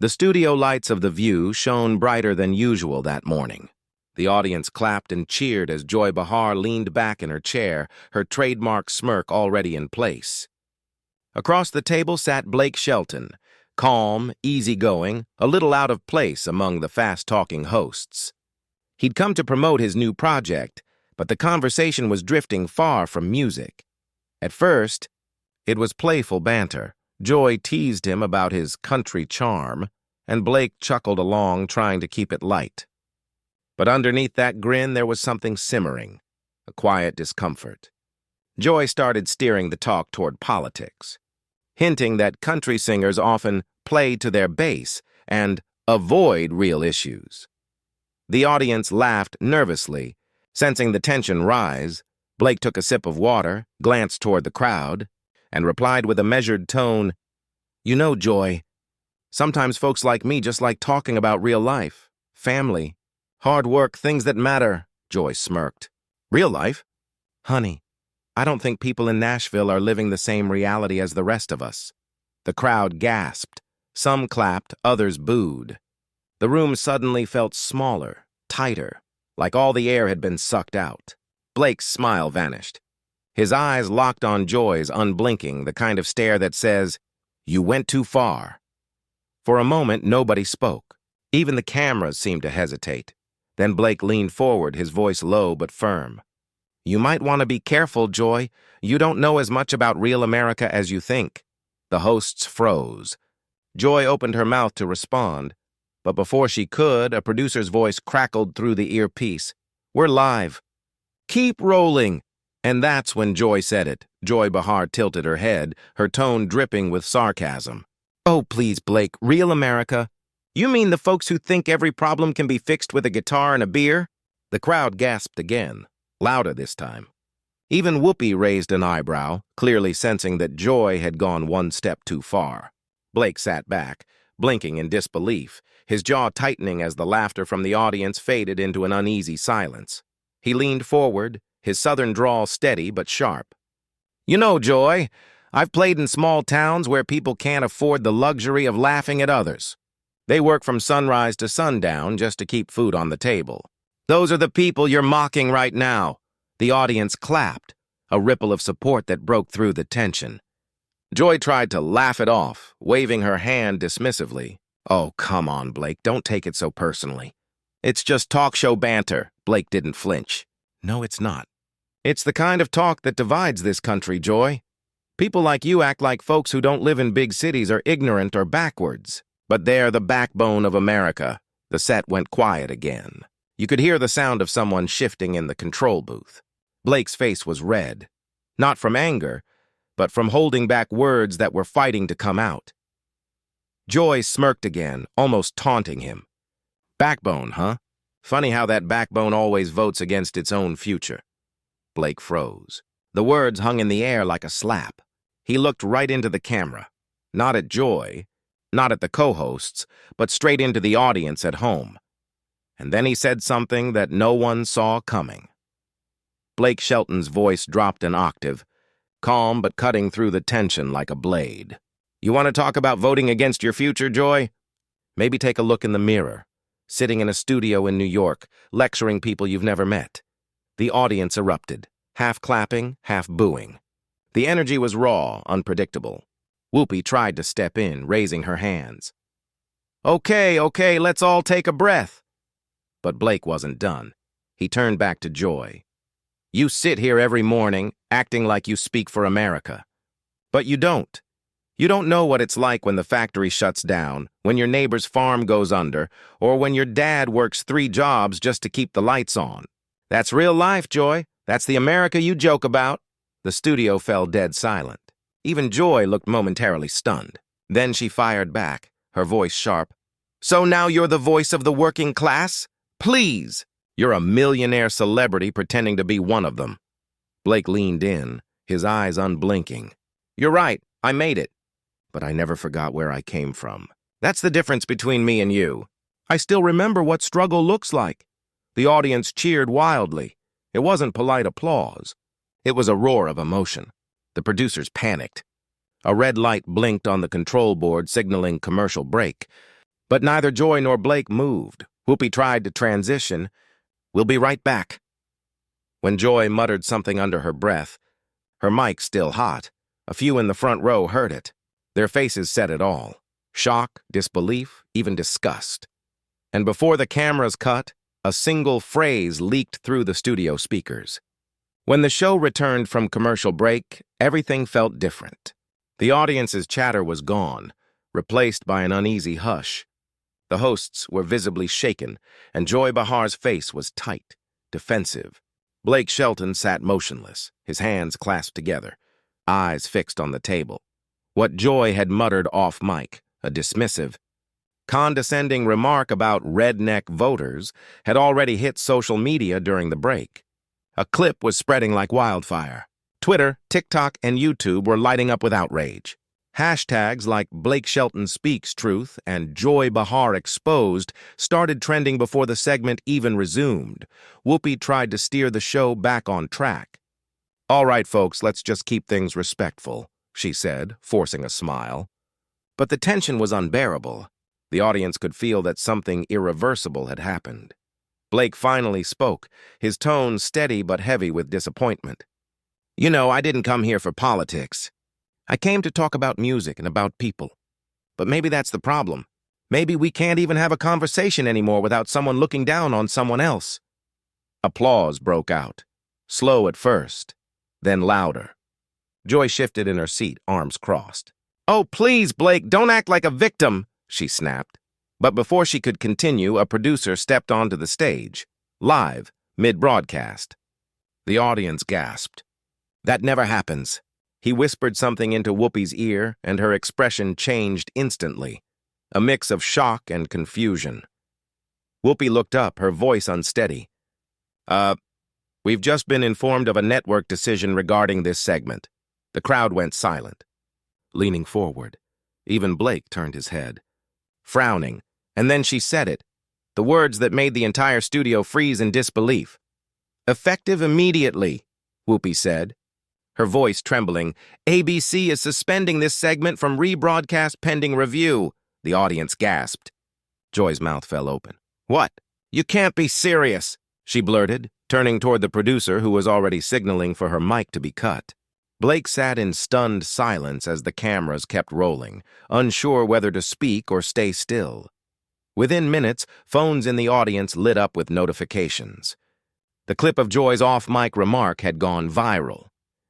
The studio lights of The View shone brighter than usual that morning. The audience clapped and cheered as Joy Behar leaned back in her chair, her trademark smirk already in place. Across the table sat Blake Shelton, calm, easygoing, a little out of place among the fast-talking hosts. He'd come to promote his new project, but the conversation was drifting far from music. At first, it was playful banter. Joy teased him about his country charm, and Blake chuckled along, trying to keep it light. But underneath that grin, there was something simmering, a quiet discomfort. Joy started steering the talk toward politics, hinting that country singers often play to their base and avoid real issues. The audience laughed nervously. Sensing the tension rise, Blake took a sip of water, glanced toward the crowd, and replied with a measured tone, "You know, Joy, sometimes folks like me just like talking about real life, family, hard work, things that matter." Joy smirked. "Real life? Honey, I don't think people in Nashville are living the same reality as the rest of us." The crowd gasped. Some clapped, others booed. The room suddenly felt smaller, tighter, like all the air had been sucked out. Blake's smile vanished. His eyes locked on Joy's, unblinking, the kind of stare that says, "You went too far." For a moment, nobody spoke. Even the cameras seemed to hesitate. Then Blake leaned forward, his voice low but firm. "You might want to be careful, Joy. You don't know as much about real America as you think." The hosts froze. Joy opened her mouth to respond, but before she could, a producer's voice crackled through the earpiece. "We're live. Keep rolling." And that's when Joy said it. Joy Behar tilted her head, her tone dripping with sarcasm. "Oh, please, Blake, real America? You mean the folks who think every problem can be fixed with a guitar and a beer?" The crowd gasped again, louder this time. Even Whoopi raised an eyebrow, clearly sensing that Joy had gone one step too far. Blake sat back, blinking in disbelief, his jaw tightening as the laughter from the audience faded into an uneasy silence. He leaned forward, his southern drawl steady but sharp. "You know, Joy, I've played in small towns where people can't afford the luxury of laughing at others. They work from sunrise to sundown just to keep food on the table. Those are the people you're mocking right now." The audience clapped, a ripple of support that broke through the tension. Joy tried to laugh it off, waving her hand dismissively. "Oh, come on, Blake, don't take it so personally. It's just talk show banter." Blake didn't flinch. "No, it's not. It's the kind of talk that divides this country, Joy. People like you act like folks who don't live in big cities are ignorant or backwards. But they're the backbone of America." The set went quiet again. You could hear the sound of someone shifting in the control booth. Blake's face was red, not from anger, but from holding back words that were fighting to come out. Joy smirked again, almost taunting him. "Backbone, huh? Funny how that backbone always votes against its own future." Blake froze. The words hung in the air like a slap. He looked right into the camera, not at Joy, not at the co-hosts, but straight into the audience at home. And then he said something that no one saw coming. Blake Shelton's voice dropped an octave, calm but cutting through the tension like a blade. "You want to talk about voting against your future, Joy? Maybe take a look in the mirror, sitting in a studio in New York, lecturing people you've never met." The audience erupted, half clapping, half booing. The energy was raw, unpredictable. Whoopi tried to step in, raising her hands. Okay, let's all take a breath." But Blake wasn't done. He turned back to Joy. "You sit here every morning, acting like you speak for America. But you don't. You don't know what it's like when the factory shuts down, when your neighbor's farm goes under, or when your dad works 3 jobs just to keep the lights on. That's real life, Joy. That's the America you joke about." The studio fell dead silent. Even Joy looked momentarily stunned. Then she fired back, her voice sharp. "So now you're the voice of the working class? Please! You're a millionaire celebrity pretending to be one of them." Blake leaned in, his eyes unblinking. "You're right, I made it. But I never forgot where I came from. That's the difference between me and you. I still remember what struggle looks like." The audience cheered wildly. It wasn't polite applause. It was a roar of emotion. The producers panicked. A red light blinked on the control board, signaling commercial break. But neither Joy nor Blake moved. Whoopi tried to transition. "We'll be right back." When Joy muttered something under her breath, her mic still hot, a few in the front row heard it. Their faces said it all: shock, disbelief, even disgust. And before the cameras cut, a single phrase leaked through the studio speakers. When the show returned from commercial break, everything felt different. The audience's chatter was gone, replaced by an uneasy hush. The hosts were visibly shaken, and Joy Behar's face was tight, defensive. Blake Shelton sat motionless, his hands clasped together, eyes fixed on the table. What Joy had muttered off mic, a dismissive, condescending remark about redneck voters, had already hit social media during the break. A clip was spreading like wildfire. Twitter, TikTok, and YouTube were lighting up with outrage. Hashtags like Blake Shelton Speaks Truth and Joy Behar Exposed started trending before the segment even resumed. Whoopi tried to steer the show back on track. "All right, folks, let's just keep things respectful," she said, forcing a smile. But the tension was unbearable. The audience could feel that something irreversible had happened. Blake finally spoke, his tone steady but heavy with disappointment. "You know, I didn't come here for politics. I came to talk about music and about people. But maybe that's the problem. Maybe we can't even have a conversation anymore without someone looking down on someone else." Applause broke out, slow at first, then louder. Joy shifted in her seat, arms crossed. "Oh, please, Blake, don't act like a victim," she snapped. But before she could continue, a producer stepped onto the stage, live, mid-broadcast. The audience gasped. "That never happens." He whispered something into Whoopi's ear, and her expression changed instantly, a mix of shock and confusion. Whoopi looked up, her voice unsteady. We've just been informed of a network decision regarding this segment." The crowd went silent, leaning forward. Even Blake turned his head, frowning, and then she said it, the words that made the entire studio freeze in disbelief. "Effective immediately," Whoopi said, her voice trembling. "ABC is suspending this segment from rebroadcast pending review." The audience gasped. Joy's mouth fell open. "What? You can't be serious," she blurted, turning toward the producer who was already signaling for her mic to be cut. Blake sat in stunned silence as the cameras kept rolling, unsure whether to speak or stay still. Within minutes, phones in the audience lit up with notifications. The clip of Joy's off-mic remark had gone viral.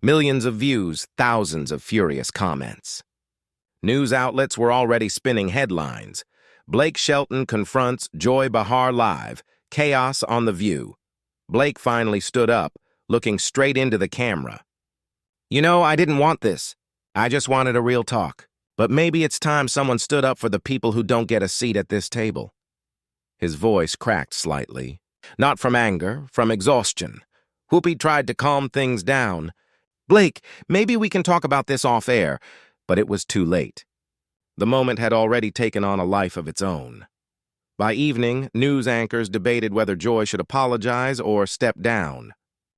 Millions of views, thousands of furious comments. News outlets were already spinning headlines. Blake Shelton confronts Joy Behar live. Chaos on The View. Blake finally stood up, looking straight into the camera. "You know, I didn't want this. I just wanted a real talk. But maybe it's time someone stood up for the people who don't get a seat at this table." His voice cracked slightly. Not from anger, from exhaustion. Whoopi tried to calm things down. "Blake, maybe we can talk about this off air," but it was too late. The moment had already taken on a life of its own. By evening, news anchors debated whether Joy should apologize or step down.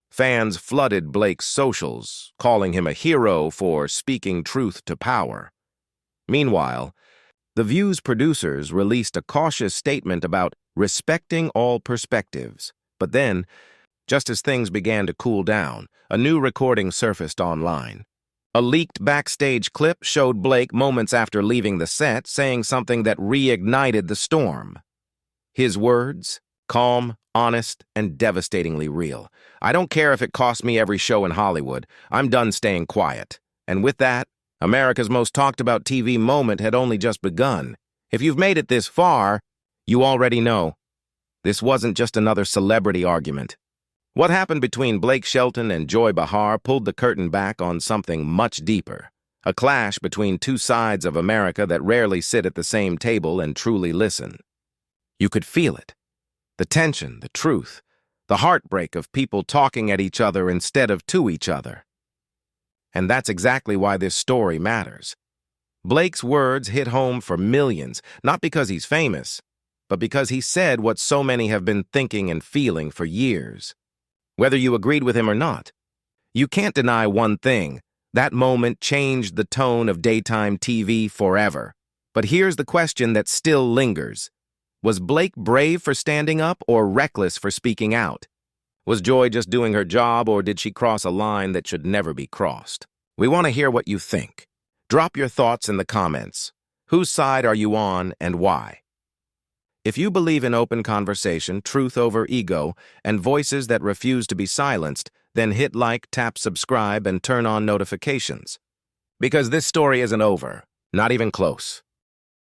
Fans flooded Blake's socials, calling him a hero for speaking truth to power. Meanwhile, The View's producers released a cautious statement about respecting all perspectives. But then, just as things began to cool down, a new recording surfaced online. A leaked backstage clip showed Blake moments after leaving the set saying something that reignited the storm. His words, calm, honest, and devastatingly real. "I don't care if it costs me every show in Hollywood. I'm done staying quiet." And with that, America's most talked about TV moment had only just begun. If you've made it this far, you already know. This wasn't just another celebrity argument. What happened between Blake Shelton and Joy Behar pulled the curtain back on something much deeper. A clash between two sides of America that rarely sit at the same table and truly listen. You could feel it. The tension, the truth, the heartbreak of people talking at each other instead of to each other. And that's exactly why this story matters. Blake's words hit home for millions, not because he's famous, but because he said what so many have been thinking and feeling for years. Whether you agreed with him or not, you can't deny one thing. That moment changed the tone of daytime TV forever. But here's the question that still lingers. Was Blake brave for standing up or reckless for speaking out? Was Joy just doing her job, or did she cross a line that should never be crossed? We want to hear what you think. Drop your thoughts in the comments. Whose side are you on and why? If you believe in open conversation, truth over ego, and voices that refuse to be silenced, then hit like, tap subscribe, and turn on notifications. Because this story isn't over, not even close.